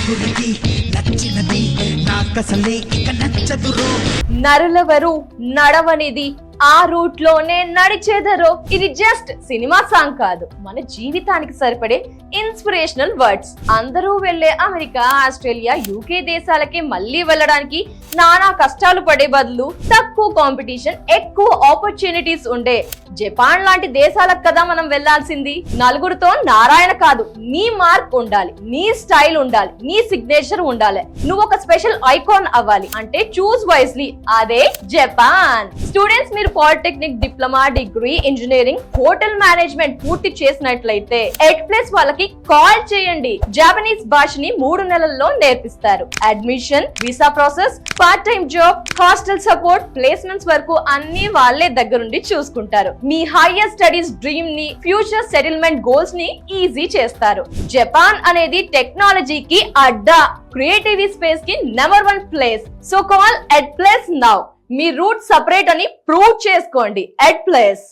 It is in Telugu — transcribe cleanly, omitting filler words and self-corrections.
నలుగురికి నచ్చినది నాకసలే ఇక నచ్చదురో. నరులెవరు నడవనిది ఆ రూట్ లోనే నడిచేదరో. ఇది జస్ట్ సినిమా సాంగ్ కాదు, మన జీవితానికి సరిపడే ఇన్స్పిరేషనల్ వర్డ్స్. అందరూ వెళ్లే అమెరికా, ఆస్ట్రేలియా, యూకే దేశాలకి మళ్ళీ వెళ్ళడానికి నానా కష్టాలు పడే బదులు తక్కువ కాంపిటీషన్, ఎక్కువ ఆపర్చునిటీస్ ఉండే జపాన్ లాంటి దేశాలకు కదా మనం వెళ్లాల్సింది. నలుగురితో నారాయణ కాదు, నీ మార్క్ ఉండాలి, నీ స్టైల్ ఉండాలి, నీ సిగ్నేచర్ ఉండాలి. నువ్వు ఒక స్పెషల్ ఐకాన్ అవ్వాలి అంటే చూస్ వైజ్లీ, అదే జపాన్. స్టూడెంట్స్, మీరు polytechnic, diploma, degree, engineering, hotel management పూర్తి చేసినట్లయితే ఎడ్ప్లస్ వాళ్ళకి కాల్ చేయండి. జపనీస్ భాషని 3 నెలల్లో నేర్పిస్తారు. Admission, visa process, part time job, hostel support, placements వరకు అన్ని వాళ్ళే దగ్గరుండి చూసుకుంటారు. మీ హైయర్ స్టడీస్ డ్రీమ్ ని, ఫ్యూచర్ సెటిల్మెంట్ గోల్స్ ని ఈజీ చేస్తారు. జపాన్ అనేది టెక్నాలజీకి అడ్డా, క్రియేటివ్ స్పేస్ కి number 1 place. So call Edplus now. మీ రూట్ సపరేట్ అని ప్రూవ్ చేసుకోండి. ఎడ్ప్లస్.